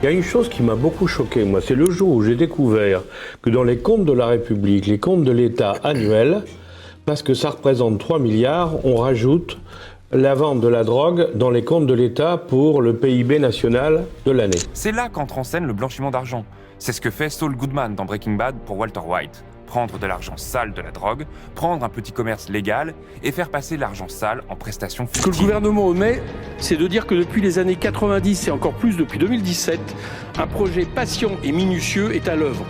Il y a une chose qui m'a beaucoup choqué, moi, c'est le jour où j'ai découvert que dans les comptes de la République, les comptes de l'État annuels, parce que ça représente 3 milliards, on rajoute la vente de la drogue dans les comptes de l'État pour le PIB national de l'année. C'est là qu'entre en scène le blanchiment d'argent. C'est ce que fait Saul Goodman dans Breaking Bad pour Walter White. Prendre de l'argent sale de la drogue, prendre un petit commerce légal et faire passer l'argent sale en prestations fictives. Ce que le gouvernement omet, c'est de dire que depuis les années 90 et encore plus depuis 2017, un projet patient et minutieux est à l'œuvre.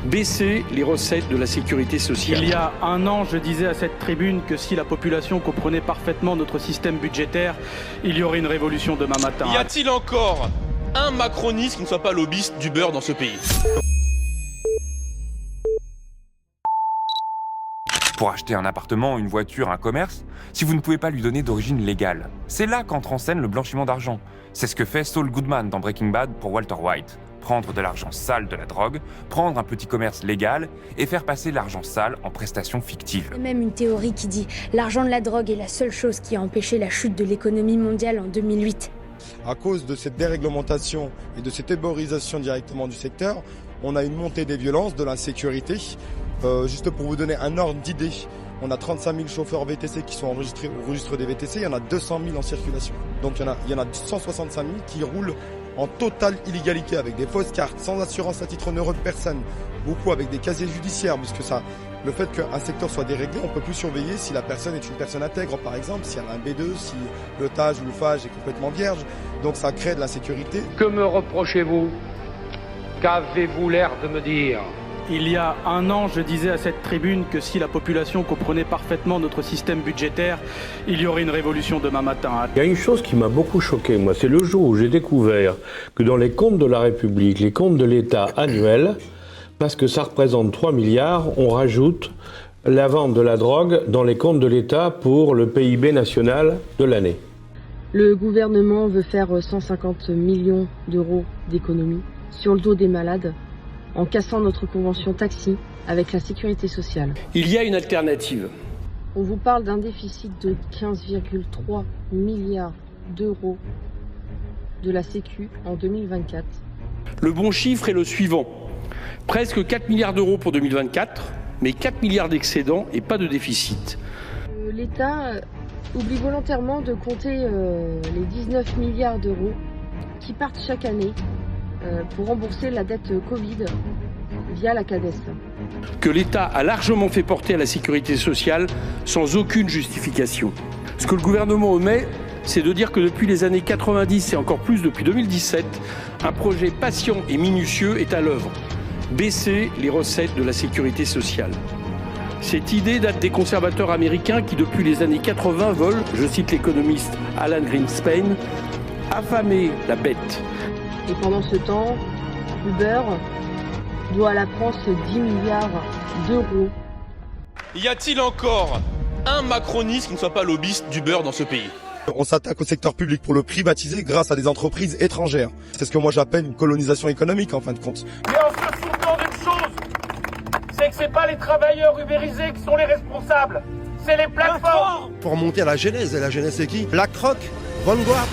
Baisser les recettes de la sécurité sociale. Il y a un an, je disais à cette tribune que si la population comprenait parfaitement notre système budgétaire, il y aurait une révolution demain matin. Y a-t-il encore un macroniste qui ne soit pas lobbyiste du beurre dans ce pays ? Pour acheter un appartement, une voiture, un commerce, si vous ne pouvez pas lui donner d'origine légale. C'est là qu'entre en scène le blanchiment d'argent. C'est ce que fait Saul Goodman dans Breaking Bad pour Walter White. Prendre de l'argent sale de la drogue, prendre un petit commerce légal et faire passer l'argent sale en prestations fictives. Il y a même une théorie qui dit « L'argent de la drogue est la seule chose qui a empêché la chute de l'économie mondiale en 2008 ». À cause de cette déréglementation et de cette éborisation directement du secteur, on a une montée des violences, de l'insécurité. Juste pour vous donner un ordre d'idée, on a 35 000 chauffeurs VTC qui sont enregistrés au registre des VTC, il y en a 200 000 en circulation. Donc il y en a 165 000 qui roulent en totale illégalité avec des fausses cartes, sans assurance à titre onéreux de personne, beaucoup avec des casiers judiciaires, parce que le fait qu'un secteur soit déréglé, on ne peut plus surveiller si la personne est une personne intègre, par exemple, si elle a un B2, si le TAJ ou le FAJ est complètement vierge. Donc ça crée de l'insécurité. Que me reprochez-vous? Qu'avez-vous l'air de me dire? Il y a un an, je disais à cette tribune que si la population comprenait parfaitement notre système budgétaire, il y aurait une révolution demain matin. Il y a une chose qui m'a beaucoup choqué, moi, c'est le jour où j'ai découvert que dans les comptes de la République, les comptes de l'État annuels, parce que ça représente 3 milliards, on rajoute la vente de la drogue dans les comptes de l'État pour le PIB national de l'année. Le gouvernement veut faire 150 millions d'euros d'économies sur le dos des malades en cassant notre convention taxi avec la sécurité sociale. Il y a une alternative. On vous parle d'un déficit de 15,3 milliards d'euros de la Sécu en 2024. Le bon chiffre est le suivant. Presque 4 milliards d'euros pour 2024, mais 4 milliards d'excédents et pas de déficit. L'État oublie volontairement de compter les 19 milliards d'euros qui partent chaque année pour rembourser la dette Covid via la CADES. Que l'État a largement fait porter à la sécurité sociale sans aucune justification. Ce que le gouvernement omet, c'est de dire que depuis les années 90 et encore plus depuis 2017, un projet patient et minutieux est à l'œuvre. Baisser les recettes de la sécurité sociale. Cette idée date des conservateurs américains qui, depuis les années 80, veulent, je cite l'économiste Alan Greenspan, affamer la bête. Et pendant ce temps, Uber doit à la France 10 milliards d'euros. Y a-t-il encore un macroniste qui ne soit pas lobbyiste du beurre dans ce pays ? On s'attaque au secteur public pour le privatiser grâce à des entreprises étrangères. C'est ce que moi j'appelle une colonisation économique en fin de compte. Mais on se souvenant d'une chose, c'est que c'est pas les travailleurs ubérisés qui sont les responsables, c'est les plateformes. Pour remonter à la genèse, et la genèse c'est qui? BlackRock, Vanguard.